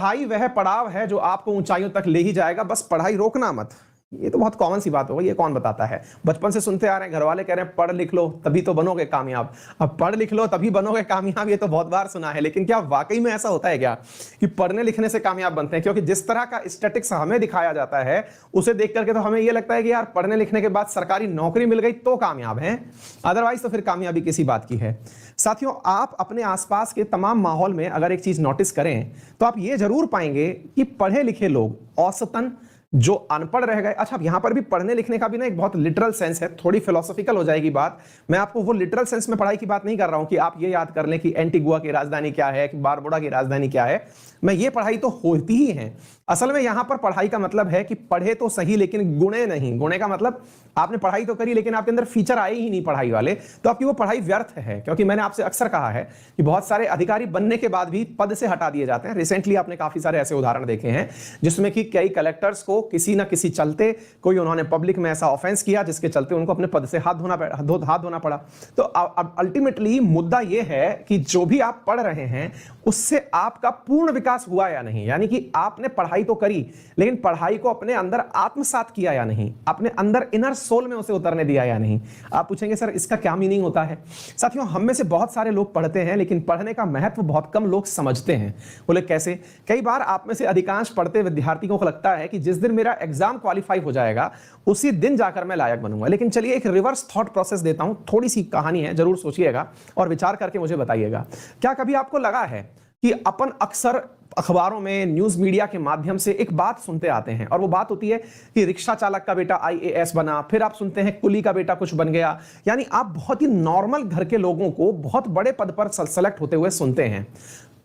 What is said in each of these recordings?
पढ़ाई वह पड़ाव है जो आपको ऊंचाइयों तक ले ही जाएगा, बस पढ़ाई रोकना मत। ये तो बहुत कॉमन सी बात हो गई, ये कौन बताता है? बचपन से सुनते आ रहे हैं, घर वाले कह रहे हैं पढ़ लिख लो तभी तो बनोगे कामयाब। अब पढ़ लिख लो तभी बनोगे कामयाब, ये तो बहुत बार सुना है, लेकिन क्या वाकई में ऐसा होता है क्या कि पढ़ने लिखने से कामयाब बनते हैं? क्योंकि जिस तरह का स्टैटिक्स हमें दिखाया जाता है उसे देख करके तो हमें यह लगता है कि यार पढ़ने लिखने के बाद सरकारी नौकरी मिल गई तो कामयाब है, अदरवाइज तो फिर कामयाबी किसी बात की है। साथियों, आप अपने आसपास के तमाम माहौल में अगर एक चीज नोटिस करें तो आप ये जरूर पाएंगे कि पढ़े लिखे लोग औसतन जो अनपढ़ रह गए। अच्छा, यहां पर भी पढ़ने लिखने का भी ना एक बहुत लिटरल सेंस है, थोड़ी फिलोसॉफिकल हो जाएगी बात। मैं आपको वो लिटरल सेंस में पढ़ाई की बात नहीं कर रहा हूं कि आप ये याद कर लें कि एंटीगुआ की राजधानी क्या है, कि बारबुडा की राजधानी क्या है। मैं ये पढ़ाई तो होती ही है। असल में यहां पर पढ़ाई का मतलब है कि पढ़े तो सही लेकिन गुणे नहीं। गुणे का मतलब आपने पढ़ाई तो करी लेकिन आपके अंदर फीचर आए ही नहीं पढ़ाई वाले, तो आपकी वो पढ़ाई व्यर्थ है। क्योंकि मैंने आपसे अक्सर कहा है कि बहुत सारे अधिकारी बनने के बाद भी पद से हटा दिए जाते हैं। रिसेंटली आपने काफी सारे ऐसे उदाहरण देखे हैं जिसमें कि कई कलेक्टर्स को किसी ना किसी चलते कोई उन्होंने पब्लिक में ऐसा ऑफेंस किया जिसके चलते उनको अपने पद से हाथ धोना पड़ा। तो अल्टीमेटली मुद्दा यह है कि जो भी आप पढ़ रहे हैं उससे आपका पूर्ण विकास हुआ या नहीं, यानी कि आपने पढ़ाई तो करी लेकिन पढ़ाई को अपने अंदर आत्मसात किया या नहीं, अपने अंदर इनर सोल में उसे उतरने दिया या नहीं। आप पूछेंगे सर इसका क्या मीनिंग होता है? साथियों, हम में से बहुत सारे लोग पढ़ते हैं लेकिन पढ़ने का महत्व बहुत कम लोग समझते हैं। बोले कैसे? कई बार आप में से अधिकांश पढ़ते विद्यार्थियों को लगता है कि जिस दिन मेरा एग्जाम क्वालिफाई हो जाएगा उसी दिन जाकर मैं लायक बनूंगा। लेकिन चलिए एक रिवर्स थॉट प्रोसेस देता हूं, थोड़ी सी कहानी है, जरूर सोचिएगा और विचार करके मुझे बताइएगा। क्या कभी आपको लगा है कि अपन अक्सर अखबारों में, न्यूज मीडिया के माध्यम से एक बात सुनते आते हैं और वो बात होती है कि रिक्शा चालक का बेटा आईएएस बना, फिर आप सुनते हैं कुली का बेटा कुछ बन गया। यानी आप बहुत ही नॉर्मल घर के लोगों को बहुत बड़े पद पर सेलेक्ट होते हुए सुनते हैं।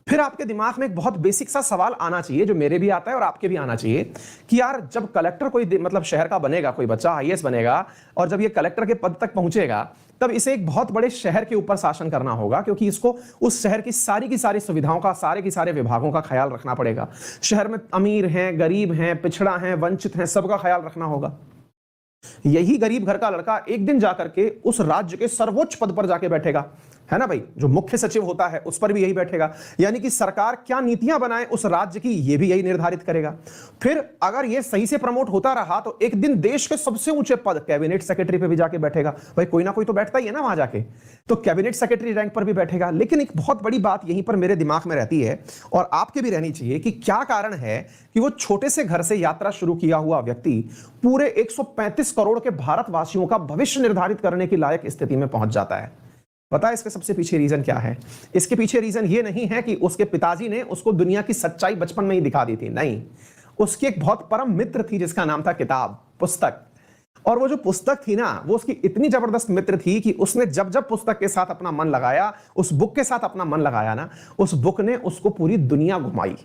फिर आपके दिमाग में एक बहुत बेसिक सा सवाल आना चाहिए, जो मेरे भी आता है और आपके भी आना चाहिए, कि यार जब कलेक्टर कोई मतलब शहर का बनेगा, कोई बच्चा आईएएस बनेगा और जब ये कलेक्टर के पद तक पहुंचेगा तब इसे एक बहुत बड़े शहर के ऊपर शासन करना होगा, क्योंकि इसको उस शहर की सारी सुविधाओं का, सारे के सारे विभागों का ख्याल रखना पड़ेगा। शहर में अमीर हैं, गरीब हैं, पिछड़ा हैं, वंचित हैं, सबका ख्याल रखना होगा। यही गरीब घर का लड़का एक दिन जाकर के उस राज्य के सर्वोच्च पद पर जाके बैठेगा, है ना भाई? जो मुख्य सचिव होता है उस पर भी यही बैठेगा। यानी कि सरकार क्या नीतियां बनाए उस राज्य की, ये भी यही निर्धारित करेगा। फिर अगर ये सही से प्रमोट होता रहा तो एक दिन देश के सबसे ऊंचे पद कैबिनेट सेक्रेटरी पे भी जाके बैठेगा। भाई कोई ना कोई तो बैठता ही है ना वहां जाके, तो कैबिनेट सेक्रेटरी रैंक पर भी बैठेगा। लेकिन एक बहुत बड़ी बात यहीं पर मेरे दिमाग में रहती है और आपके भी रहनी चाहिए कि क्या कारण है कि वो छोटे से घर से यात्रा शुरू किया हुआ व्यक्ति पूरे 135 करोड़ के भारतवासियों का भविष्य निर्धारित करने की लायक स्थिति में पहुंच जाता है? पता है इसके सबसे पीछे रीजन क्या है? इसके पीछे रीजन ये नहीं है कि उसके पिताजी ने उसको दुनिया की सच्चाई बचपन में ही दिखा दी थी, नहीं। उसकी एक बहुत परम मित्र थी जिसका नाम था किताब, पुस्तक। और वो जो पुस्तक थी ना, वो उसकी इतनी जबरदस्त मित्र थी कि उसने जब जब पुस्तक के साथ अपना मन लगाया, उस बुक के साथ अपना मन लगाया ना, उस बुक ने उसको पूरी दुनिया घुमाई।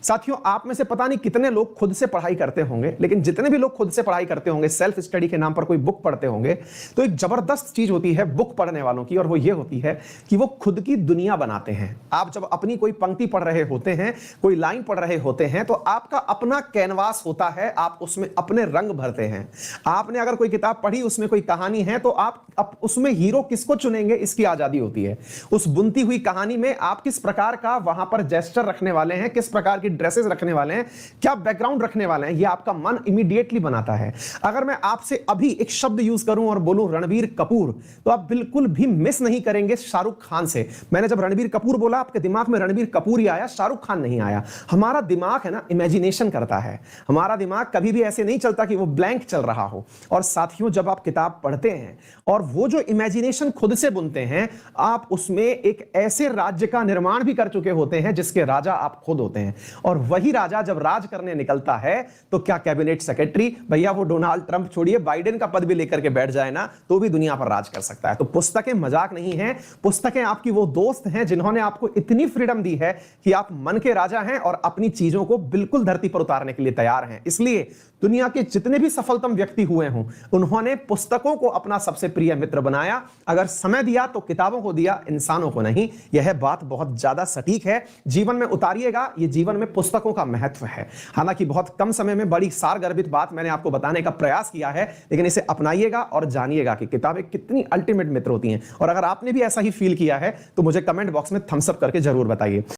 साथियों, आप में से पता नहीं कितने लोग खुद से पढ़ाई करते होंगे, लेकिन जितने भी लोग खुद से पढ़ाई करते होंगे, सेल्फ स्टडी के नाम पर कोई बुक पढ़ते होंगे, तो एक जबरदस्त चीज होती है बुक पढ़ने वालों की, और वो ये होती है कि वो खुद की दुनिया बनाते हैं। आप जब अपनी कोई पंक्ति पढ़ रहे होते हैं, कोई लाइन पढ़ रहे होते हैं, तो आपका अपना कैनवास होता है, आप उसमें अपने रंग भरते हैं। आपने अगर कोई किताब पढ़ी, उसमें कोई कहानी है, तो आप उसमें हीरो किसको चुनेंगे, इसकी आजादी होती है। उस बुनती हुई कहानी में आप किस प्रकार का वहां पर जेस्चर रखने वाले हैं, किस प्रकार की ड्रेसेस रखने वाले हैं, क्या बैकग्राउंड रखने वाले हैं, ये आपका मन इमीडिएटली बनाता है। अगर मैं आपसे अभी एक शब्द यूज करूं और बोलूं रणबीर कपूर, तो आप बिल्कुल भी मिस नहीं करेंगे शाहरुख खान से। मैंने जब रणबीर कपूर बोला, आपके दिमाग में रणबीर कपूर ही आया, शाहरुख खान नहीं आया। हमारा दिमाग है ना, इमेजिनेशन करता है। हमारा दिमाग कभी भी ऐसे नहीं चलता कि वो ब्लैंक चल रहा हो। और साथियों, जब आप किताब पढ़ते हैं और वो जो इमेजिनेशन खुद से बुनते हैं, आप उसमें एक ऐसे राज्य का निर्माण भी कर चुके होते हैं जिसके राजा आप खुद होते हैं। और वही राजा जब राज करने निकलता है तो क्या कैबिनेट सेक्रेटरी, भैया वो डोनाल्ड ट्रंप छोड़िए, बाइडेन का पद भी लेकर के बैठ जाए ना, तो भी दुनिया पर राज कर सकता है। तो पुस्तकें मजाक नहीं है, पुस्तकें आपकी वो दोस्त हैं जिन्होंने आपको इतनी फ्रीडम दी है कि आप मन के राजा हैं और अपनी चीजों को बिल्कुल धरती पर उतारने के लिए तैयार हैं। इसलिए दुनिया के जितने भी सफलतम व्यक्ति हुए हों, उन्होंने पुस्तकों को अपना सबसे प्रिय मित्र बनाया। अगर समय दिया तो किताबों को दिया, इंसानों को नहीं। यह बात बहुत ज्यादा सटीक है, जीवन में उतारिएगा। ये जीवन में पुस्तकों का महत्व है। हालांकि बहुत कम समय में बड़ी सारगर्भित बात मैंने आपको बताने का प्रयास किया है, लेकिन इसे अपनाइएगा और जानिएगा कि किताबें कितनी अल्टीमेट मित्र होती हैं। और अगर आपने भी ऐसा ही फील किया है तो मुझे कमेंट बॉक्स में थम्स अप करके जरूर बताइए।